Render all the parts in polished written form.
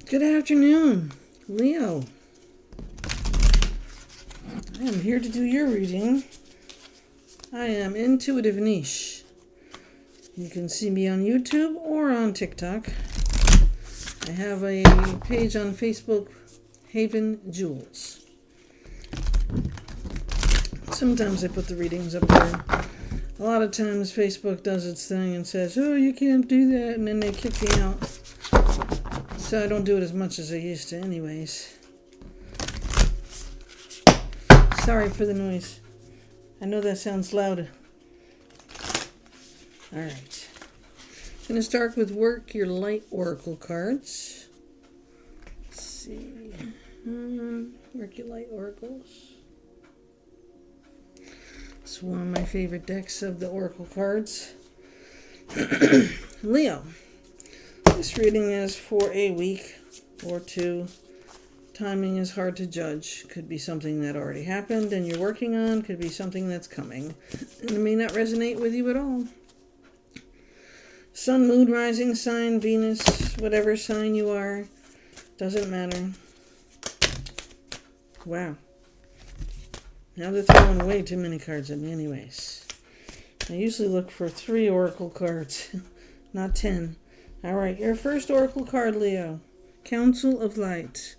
Good afternoon, Leo. I am here to do your reading. I am Intuitive Niche. You can see me on YouTube or on TikTok. I have a page on Facebook, Haven Jewels. Sometimes I put the readings up there. A lot of times Facebook does its thing and says, oh, you can't do that, and then they kick me out. So I don't do it as much as I used to anyways. Sorry for the noise. I know that sounds loud. Alright. I'm going to start with Work Your Light Oracle cards. Let's see. Work Your Light Oracles. It's one of my favorite decks of the Oracle cards. Leo. This reading is for a week or two. Timing is hard to judge. Could be something that already happened and you're working on. Could be something that's coming. And it may not resonate with you at all. Sun, moon, rising sign, Venus, whatever sign you are. Doesn't matter. Wow. Now they're throwing way too many cards at me anyways. I usually look for 3 oracle cards, not 10. Alright, your first oracle card, Leo. Council of Light.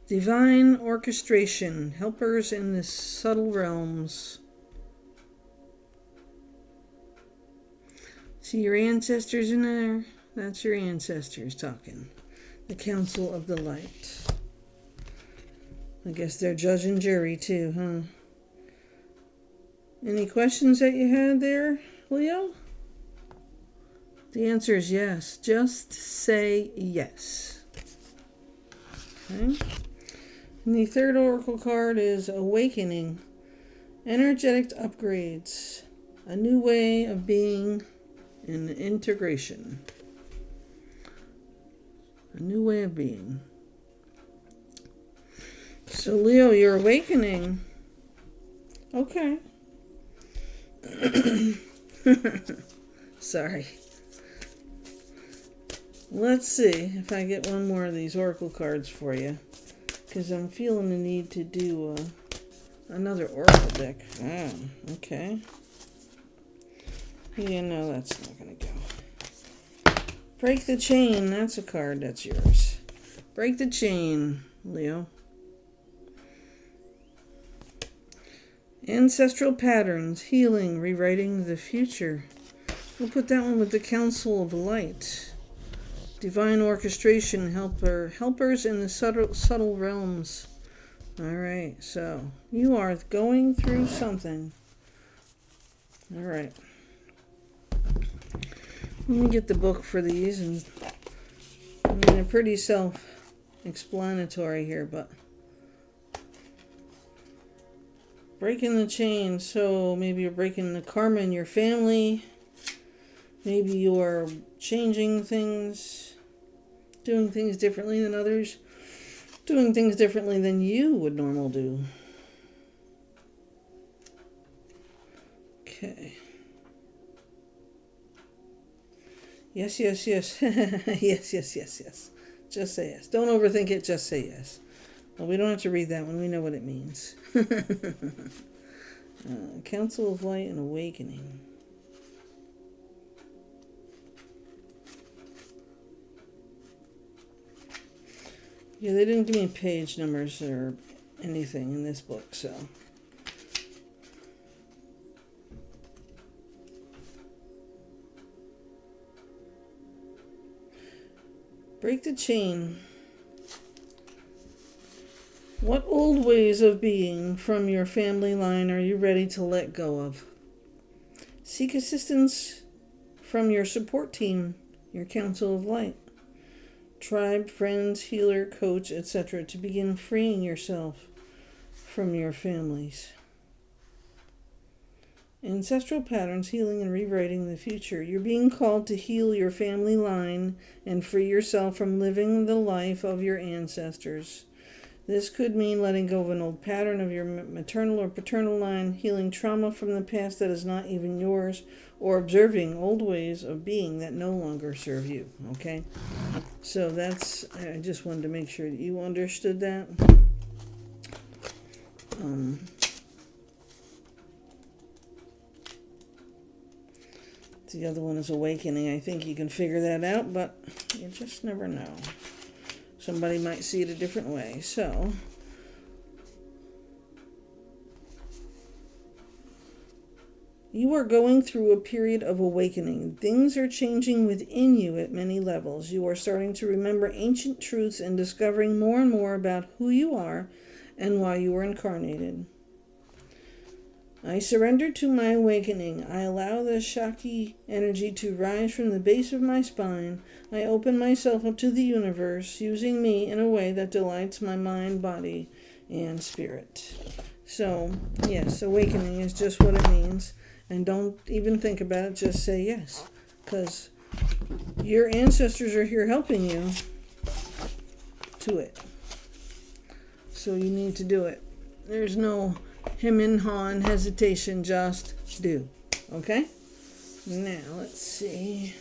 Divine orchestration. Helpers in the subtle realms. See your ancestors in there? That's your ancestors talking. The Council of the Light. I guess they're judge and jury too, huh? Any questions that you had there, Leo? The answer is yes. Just say yes. Okay. And the third oracle card is Awakening. Energetic upgrades. A new way of being and integration. A new way of being. So Leo, you're awakening. Okay. Sorry. Let's see if I get one more of these oracle cards for you, because I'm feeling the need to do another oracle deck. Ah, okay. Yeah, no, that's not gonna go. Break the Chain. That's a card. That's yours. Break the Chain, Leo. Ancestral Patterns, Healing, Rewriting the Future. We'll put that one with the Council of Light. Divine Orchestration, Helpers in the subtle realms. Alright, so you are going through something. Alright. Let me get the book for these, and I mean, they're pretty self-explanatory here, but breaking the chain. So maybe you're breaking the karma in your family. Maybe you are changing things, doing things differently than others, doing things differently than you would normally do. Okay. Yes, yes, yes. Yes, yes, yes, yes. Just say yes. Don't overthink it. Just say yes. Well, we don't have to read that one. We know what it means. Council of Light and Awakening. Yeah, they didn't give me page numbers or anything in this book, so. Break the chain. What old ways of being from your family line are you ready to let go of? Seek assistance from your support team, your Council of Light, tribe, friends, healer, coach, etc. to begin freeing yourself from your families. Ancestral patterns, healing and rewriting the future. You're being called to heal your family line and free yourself from living the life of your ancestors. This could mean letting go of an old pattern of your maternal or paternal line, healing trauma from the past that is not even yours, or observing old ways of being that no longer serve you. Okay? So that's, I just wanted to make sure that you understood that. The other one is awakening. I think you can figure that out, but you just never know. Somebody might see it a different way. So, you are going through a period of awakening. Things are changing within you at many levels. You are starting to remember ancient truths and discovering more and more about who you are and why you were incarnated. I surrender to my awakening. I allow the Shakti energy to rise from the base of my spine. I open myself up to the universe, using me in a way that delights my mind, body, and spirit. So, yes, awakening is just what it means. And don't even think about it, just say yes. Because your ancestors are here helping you to it. So you need to do it. There's no him and han hesitation, just do. Okay? Now, let's see.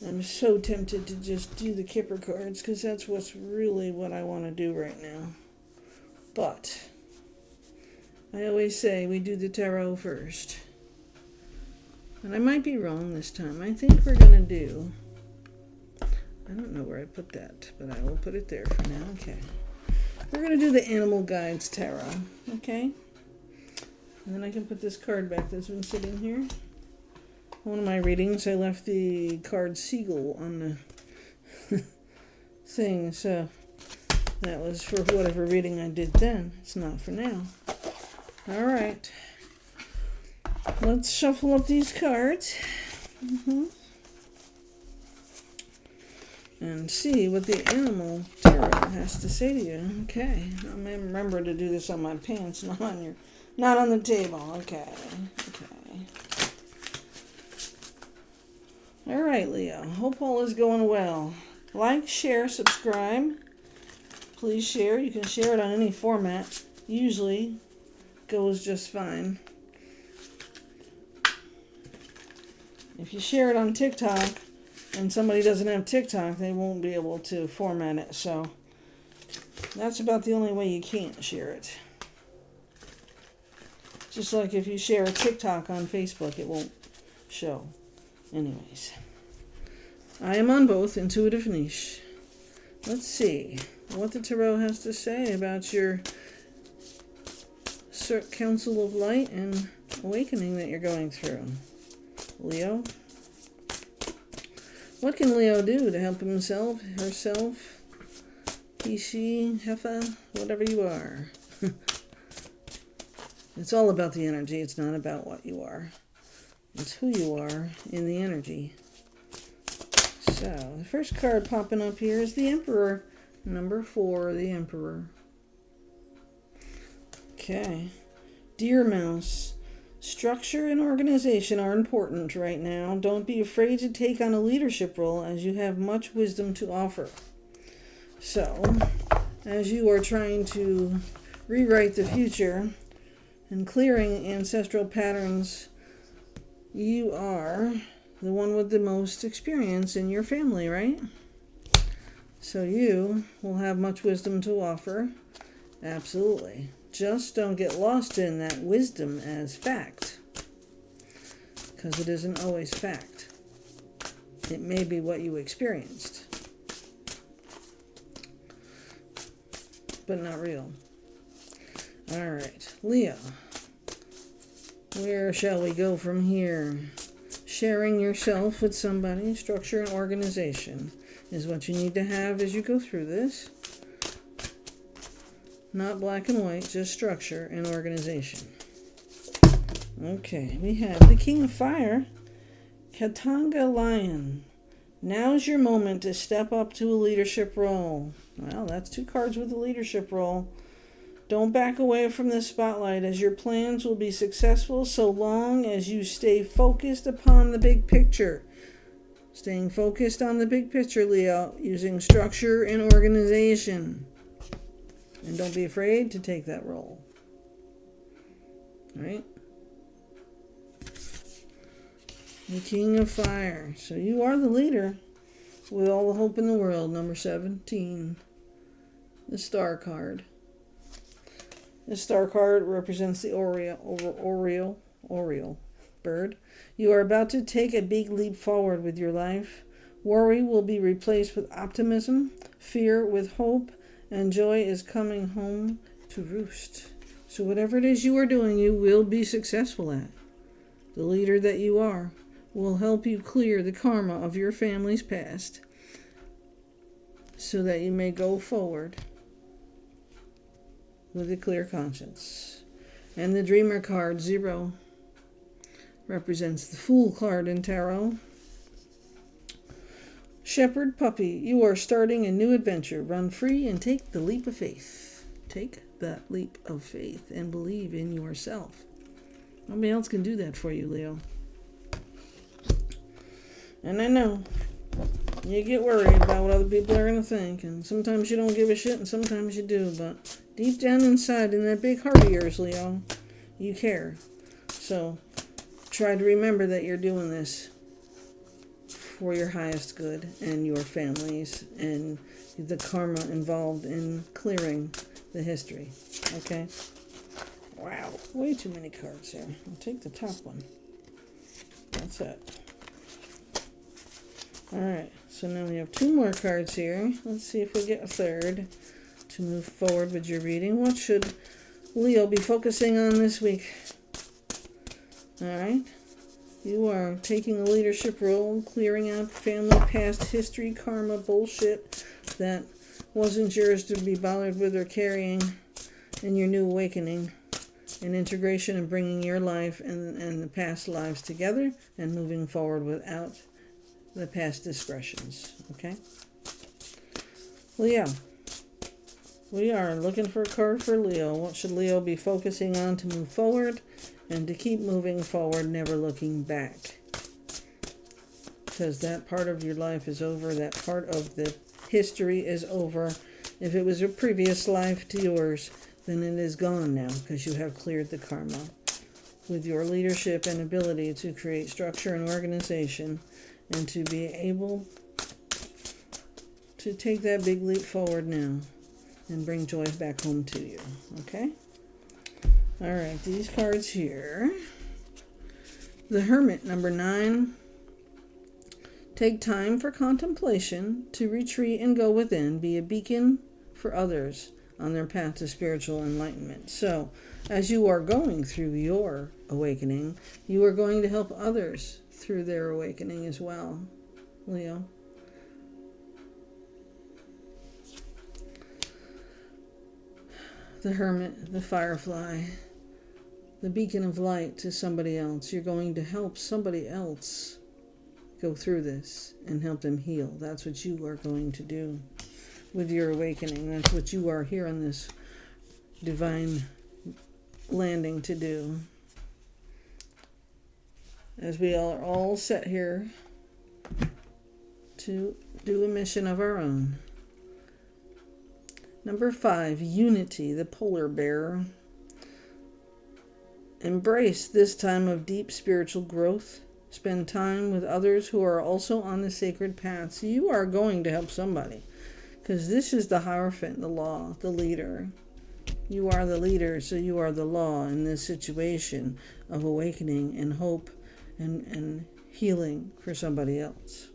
I'm so tempted to just do the Kipper cards because that's what's really what I want to do right now. But I always say we do the tarot first. And I might be wrong this time. I think we're going to do, I don't know where I put that, but I will put it there for now. Okay. We're going to do the Animal Guides Tarot. Okay? And then I can put this card back that's been sitting here. One of my readings, I left the card Seagull on the thing, so that was for whatever reading I did then. It's not for now. All right. Let's shuffle up these cards. And see what the Animal Tarot has to say to you. Okay. I'm gonna remember to do this on my pants, not on the table. Okay. All right, Leo. Hope all is going well. Like, share, subscribe. Please share. You can share it on any format. Usually goes just fine. If you share it on TikTok and somebody doesn't have TikTok, they won't be able to format it. So that's about the only way you can't share it. Just like if you share a TikTok on Facebook, it won't show. Anyways, I am on both Intuitive Niche. Let's see what the Tarot has to say about your Council of Light and Awakening that you're going through. Leo. What can Leo do to help himself, herself, he, she, Heffa, whatever you are? It's all about the energy. It's not about what you are. It's who you are in the energy. So, the first card popping up here is the Emperor. Number 4, the Emperor. Okay. Dear Mouse, structure and organization are important right now. Don't be afraid to take on a leadership role as you have much wisdom to offer. So, as you are trying to rewrite the future and clearing ancestral patterns, you are the one with the most experience in your family, right? So you will have much wisdom to offer. Absolutely. Just don't get lost in that wisdom as fact, because it isn't always fact. It may be what you experienced, but not real. All right, Leo. Where shall we go from here? Sharing yourself with somebody, structure and organization is what you need to have as you go through this. Not black and white, just structure and organization. Okay, we have the King of Fire, Katanga Lion. Now's your moment to step up to a leadership role. Well, that's 2 cards with a leadership role. Don't back away from the spotlight, as your plans will be successful so long as you stay focused upon the big picture. Staying focused on the big picture, Leo, using structure and organization. And don't be afraid to take that role. All right? The King of Fire. So you are the leader. with all the hope in the world. Number 17, the Star card. The Star card represents the Oriole bird. You are about to take a big leap forward with your life. Worry will be replaced with optimism, fear with hope, and joy is coming home to roost. So whatever it is you are doing, you will be successful at. The leader that you are will help you clear the karma of your family's past so that you may go forward with a clear conscience. And the Dreamer card, 0, represents the Fool card in Tarot. Shepherd puppy, you are starting a new adventure. Run free and take the leap of faith. Take that leap of faith and believe in yourself. Nobody else can do that for you, Leo. And I know you get worried about what other people are going to think, and sometimes you don't give a shit and sometimes you do, but deep down inside in that big heart of yours, Leo, you care. So try to remember that you're doing this for your highest good and your families and the karma involved in clearing the history. Okay? Wow, way too many cards here. I'll take the top one. That's it. Alright, so now we have 2 more cards here. Let's see if we get a third to move forward with your reading. What should Leo be focusing on this week? Alright. You are taking a leadership role, clearing out family, past history, karma, bullshit that wasn't yours to be bothered with or carrying in your new awakening and integration and bringing your life and the past lives together and moving forward without the past discretions. Okay? Leo. We are looking for a card for Leo. What should Leo be focusing on to move forward and to keep moving forward, never looking back? Because that part of your life is over. That part of the history is over. If it was a previous life to yours, then it is gone now because you have cleared the karma. With your leadership and ability to create structure and organization and to be able to take that big leap forward now and bring joy back home to you. Okay? All right, these cards here. The Hermit, number 9. Take time for contemplation, to retreat and go within. Be a beacon for others on their path to spiritual enlightenment. So, as you are going through your awakening, you are going to help others through their awakening as well, Leo. The Hermit, the Firefly, the beacon of light to somebody else. You're going to help somebody else go through this and help them heal. That's what you are going to do with your awakening. That's what you are here on this divine landing to do. As we are all set here to do a mission of our own. Number 5, Unity, the Polar Bear. Embrace this time of deep spiritual growth. Spend time with others who are also on the sacred path. So you are going to help somebody. Because this is the Hierophant, the law, the leader. You are the leader, so you are the law in this situation of awakening and hope and healing for somebody else.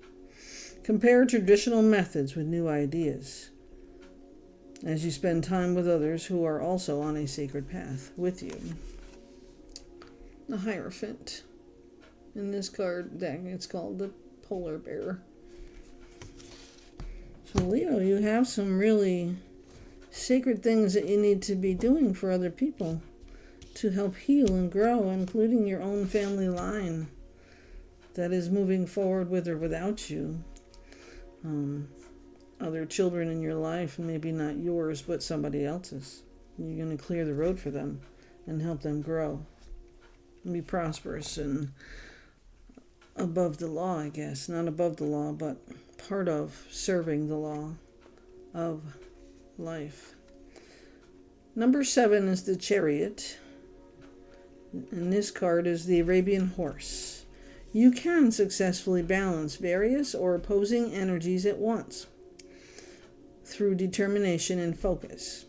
Compare traditional methods with new ideas as you spend time with others who are also on a sacred path with you. The Hierophant. In this card deck, it's called the Polar Bear. So Leo, you have some really sacred things that you need to be doing for other people to help heal and grow, including your own family line that is moving forward with or without you. Other children in your life, maybe not yours, but somebody else's. You're going to clear the road for them and help them grow and be prosperous and above the law, I guess. Not above the law, but part of serving the law of life. Number 7 is the Chariot. And this card is the Arabian horse. You can successfully balance various or opposing energies at once through determination and focus.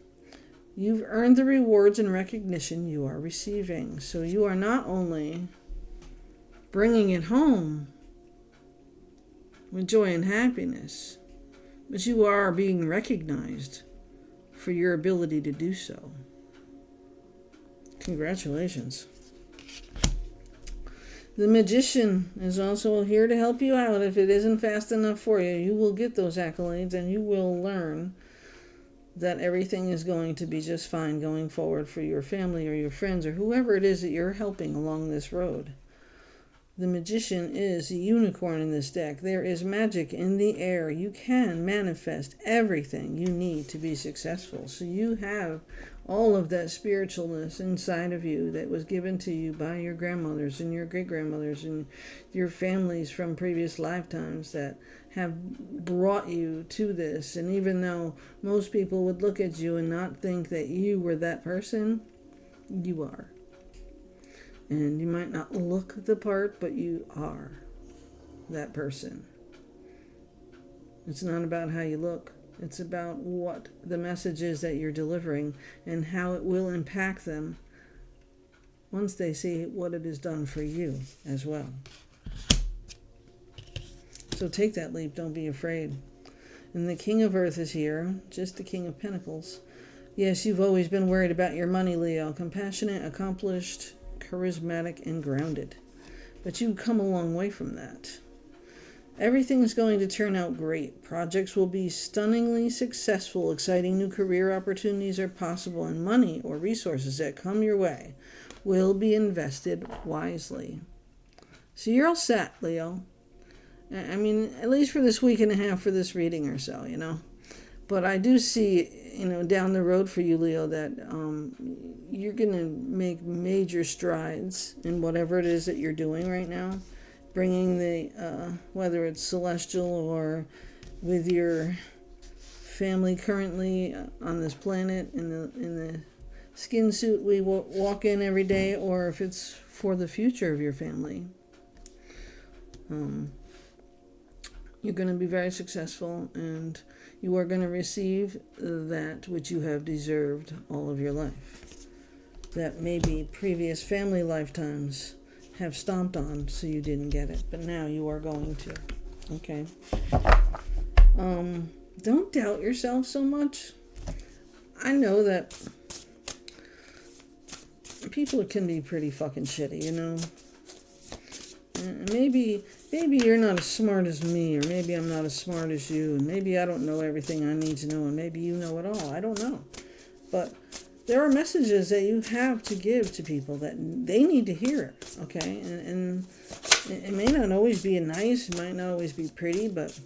You've earned the rewards and recognition you are receiving. So you are not only bringing it home with joy and happiness, but you are being recognized for your ability to do so. Congratulations. The Magician is also here to help you out. If it isn't fast enough for you, you will get those accolades and you will learn that everything is going to be just fine going forward for your family or your friends or whoever it is that you're helping along this road. The Magician is a unicorn in this deck. There is magic in the air. You can manifest everything you need to be successful. So you have all of that spiritualness inside of you that was given to you by your grandmothers and your great-grandmothers and your families from previous lifetimes that have brought you to this. And even though most people would look at you and not think that you were that person, you are. And you might not look the part, but you are that person. It's not about how you look. It's about what the message is that you're delivering and how it will impact them once they see what it has done for you as well. So take that leap. Don't be afraid. And the King of Earth is here, just the King of Pentacles. Yes, you've always been worried about your money, Leo. Compassionate, accomplished, charismatic, and grounded. But you've come a long way from that. Everything's going to turn out great. Projects will be stunningly successful. Exciting new career opportunities are possible, and money or resources that come your way will be invested wisely. So you're all set, Leo. I mean, at least for this week and a half for this reading or so, But I do see, down the road for you, Leo, that you're going to make major strides in whatever it is that you're doing right now. Bringing the, whether it's celestial or with your family currently on this planet in the skin suit we walk in every day, or if it's for the future of your family. You're going to be very successful, and you are going to receive that which you have deserved all of your life. That maybe previous family lifetimes have stomped on so you didn't get it, but now you are going to. Okay. Don't doubt yourself so much. I know that people can be pretty fucking shitty, Maybe you're not as smart as me, or maybe I'm not as smart as you, and maybe I don't know everything I need to know, and maybe you know it all. I don't know. But there are messages that you have to give to people that they need to hear, okay? And it may not always be nice, it might not always be pretty, but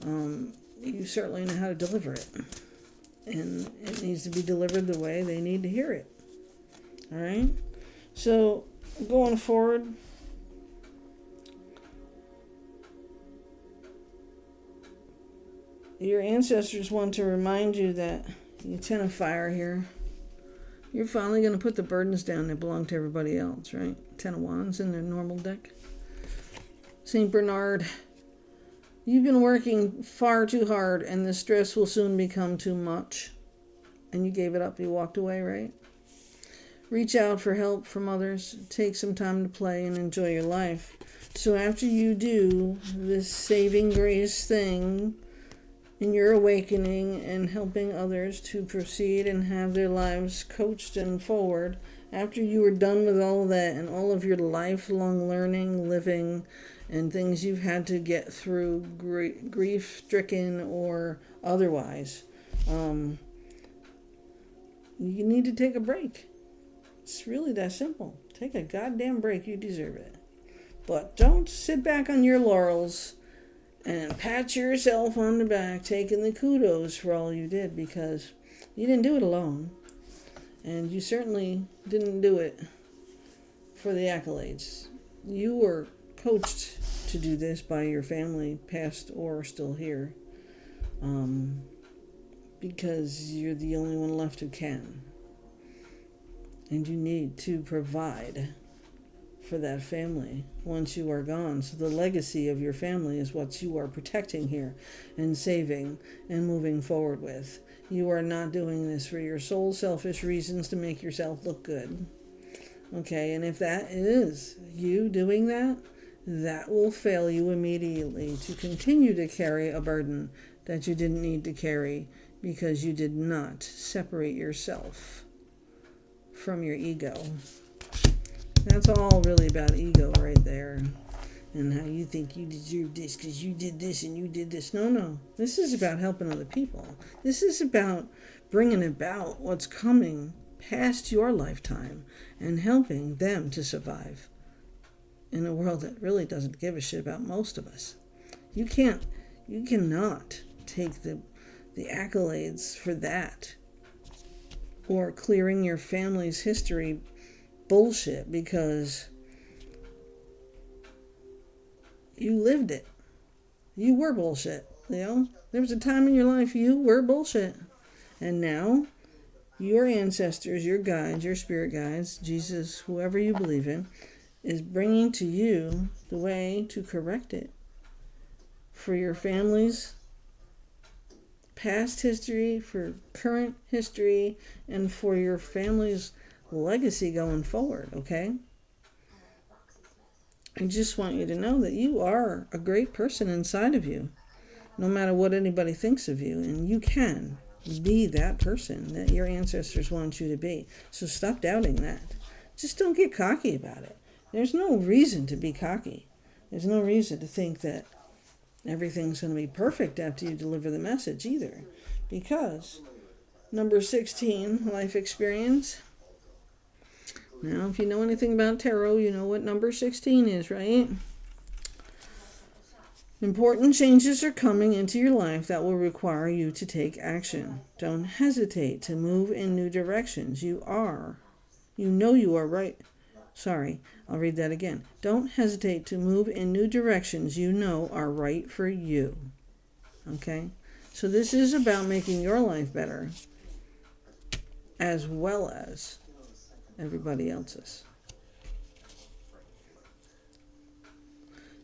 you certainly know how to deliver it. And it needs to be delivered the way they need to hear it. All right? So, going forward, your ancestors want to remind you that you Ten of Fire here. You're finally going to put the burdens down that belong to everybody else, right? Ten of Wands in their normal deck. St. Bernard, you've been working far too hard, and the stress will soon become too much. And you gave it up. You walked away, right? Reach out for help from others. Take some time to play and enjoy your life. So after you do this saving grace thing in your awakening and helping others to proceed and have their lives coached and forward, after you are done with all of that and all of your lifelong learning, living, and things you've had to get through, grief-stricken or otherwise, you need to take a break. It's really that simple. Take a goddamn break. You deserve it. But don't sit back on your laurels and pat yourself on the back, taking the kudos for all you did, because you didn't do it alone. And you certainly didn't do it for the accolades. You were coached to do this by your family, past or still here, because you're the only one left who can. And you need to provide for that family once you are gone. So the legacy of your family is what you are protecting here and saving and moving forward with. You are not doing this for your sole selfish reasons to make yourself look good. Okay, and if that is you doing that, that will fail you immediately to continue to carry a burden that you didn't need to carry because you did not separate yourself from your ego. That's all really about ego right there. And how you think you deserve this because you did this and you did this. No. This is about helping other people. This is about bringing about what's coming past your lifetime and helping them to survive in a world that really doesn't give a shit about most of us. You cannot take the accolades for that or clearing your family's history bullshit because you lived it. You were bullshit, Leo. There was a time in your life you were bullshit. And now, your ancestors, your guides, your spirit guides, Jesus, whoever you believe in, is bringing to you the way to correct it. For your family's past history, for current history, and for your family's legacy going forward, okay? I just want you to know that you are a great person inside of you, no matter what anybody thinks of you, and you can be that person that your ancestors want you to be. So stop doubting that. Just don't get cocky about it. There's no reason to be cocky. There's no reason to think that everything's going to be perfect after you deliver the message either. Because number 16, life experience. Now, if you know anything about tarot, you know what number 16 is, right? Important changes are coming into your life that will require you to take action. Don't hesitate to move in new directions. You know you are right. Sorry, I'll read that again. Don't hesitate to move in new directions you know are right for you. Okay? So this is about making your life better as well as everybody else's.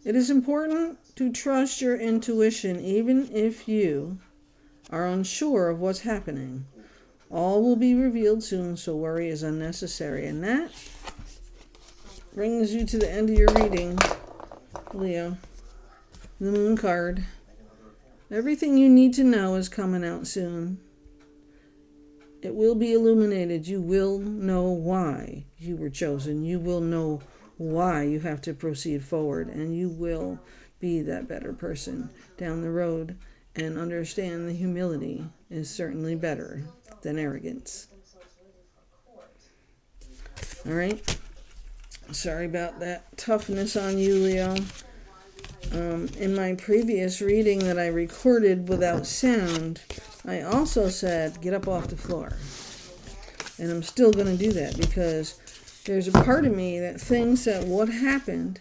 It is important to trust your intuition even if you are unsure of what's happening. All will be revealed soon, so worry is unnecessary. And that brings you to the end of your reading, Leo. The Moon card. Everything you need to know is coming out soon. It will be illuminated. You will know why you were chosen. You will know why you have to proceed forward. And you will be that better person down the road and understand the humility is certainly better than arrogance. All right? Sorry about that toughness on you, Leo. In my previous reading that I recorded without sound, I also said, get up off the floor. And I'm still going to do that because there's a part of me that thinks that what happened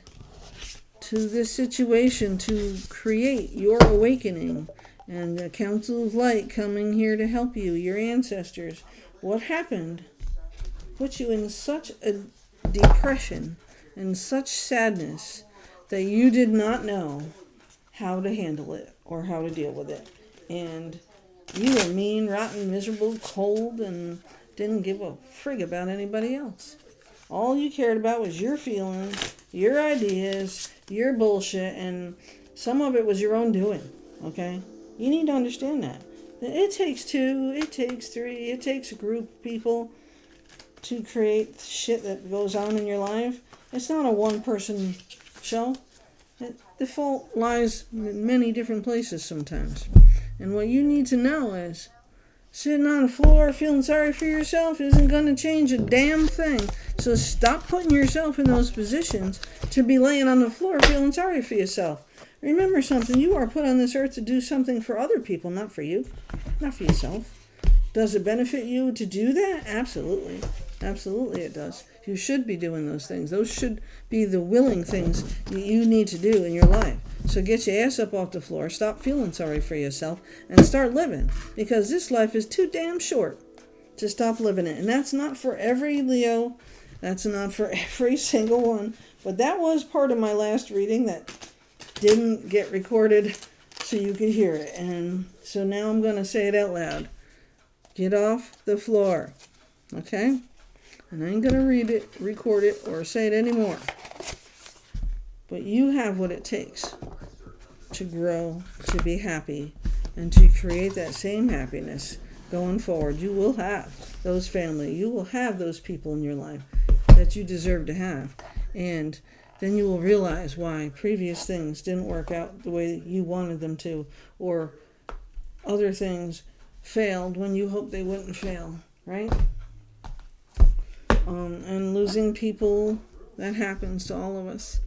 to this situation to create your awakening and the Council of Light coming here to help you, your ancestors, what happened put you in such a depression and such sadness that you did not know how to handle it or how to deal with it. And you were mean, rotten, miserable, cold, and didn't give a frig about anybody else. All you cared about was your feelings, your ideas, your bullshit, and some of it was your own doing, okay? You need to understand that. It takes two, it takes three, it takes a group of people to create shit that goes on in your life. It's not a one-person show. The fault lies in many different places sometimes. And what you need to know is sitting on the floor feeling sorry for yourself isn't going to change a damn thing. So stop putting yourself in those positions to be laying on the floor feeling sorry for yourself. Remember something, you are put on this earth to do something for other people, not for you, not for yourself. Does it benefit you to do that? Absolutely. Absolutely it does. You should be doing those things. Those should be the willing things you need to do in your life. So get your ass up off the floor, stop feeling sorry for yourself, and start living. Because this life is too damn short to stop living it. And that's not for every Leo. That's not for every single one. But that was part of my last reading that didn't get recorded so you could hear it. And so now I'm going to say it out loud. Get off the floor. Okay? And I ain't going to read it, record it, or say it anymore. But you have what it takes to grow, to be happy, and to create that same happiness going forward. You will have those family. You will have those people in your life that you deserve to have. And then you will realize why previous things didn't work out the way you wanted them to, or other things failed when you hoped they wouldn't fail, right? And losing people, that happens to all of us.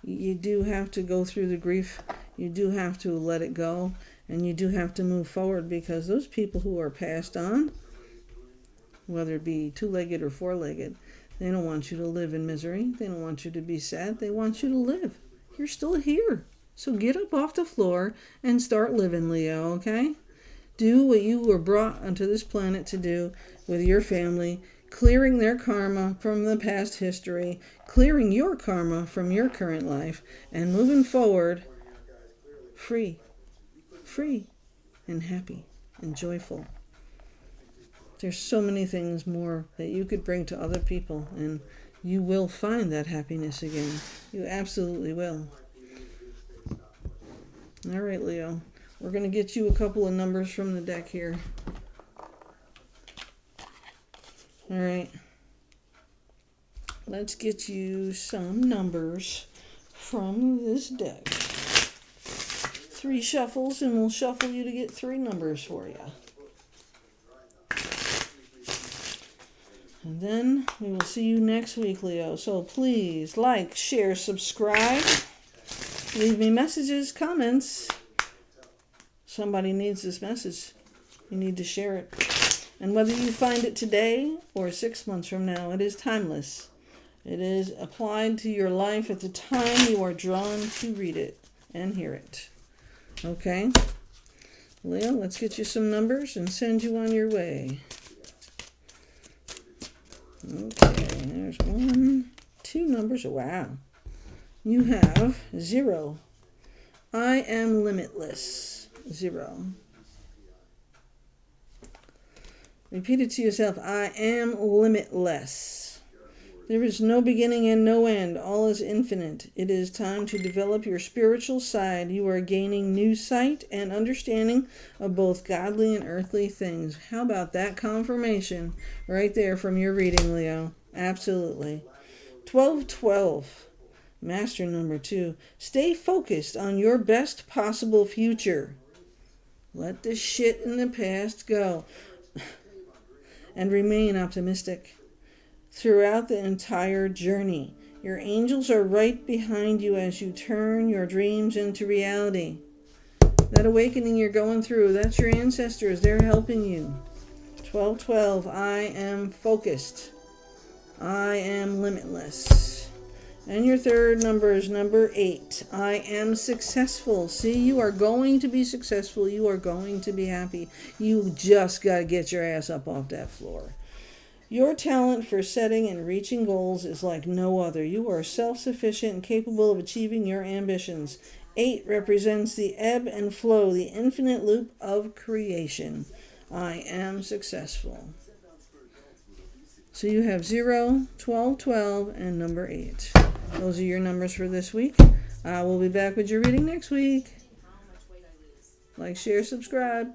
You do have to go through the grief. You do have to let it go, and you do have to move forward, because those people who are passed on, whether it be two-legged or four-legged, they don't want you to live in misery. They don't want you to be sad. They want you to live. You're still here. So get up off the floor and start living, Leo, okay? Do what you were brought onto this planet to do with your family, clearing their karma from the past history, clearing your karma from your current life, and moving forward free and happy and joyful. There's so many things more that you could bring to other people, and you will find that happiness again. You absolutely will. All right, Leo. We're going to get you a couple of numbers from the deck here. All right. Let's get you some numbers from this deck. 3 shuffles, and we'll shuffle you to get 3 numbers for you. And then we will see you next week, Leo. So please like, share, subscribe. Leave me messages, comments. Somebody needs this message. You need to share it. And whether you find it today or 6 months from now, it is timeless. It is applied to your life at the time you are drawn to read it and hear it. Okay? Leo, let's get you some numbers and send you on your way. Okay, there's 1, 2 numbers. Wow. You have 0. I am limitless. 0. Repeat it to yourself. I am limitless. There is no beginning and no end. All is infinite. It is time to develop your spiritual side. You are gaining new sight and understanding of both godly and earthly things. How about that confirmation right there from your reading, Leo? Absolutely. 1212. Master number 2. Stay focused on your best possible future. Let the shit in the past go. And remain optimistic throughout the entire journey. Your angels are right behind you as you turn your dreams into reality. That awakening you're going through, that's your ancestors. They're helping you. 1212. I am focused. I am limitless. And your third number is number 8. I am successful. See, you are going to be successful. You are going to be happy. You just got to get your ass up off that floor. Your talent for setting and reaching goals is like no other. You are self-sufficient and capable of achieving your ambitions. 8 represents the ebb and flow, the infinite loop of creation. I am successful. So you have 0, 12, 12, and number 8. Those are your numbers for this week. We'll be back with your reading next week. Like, share, subscribe.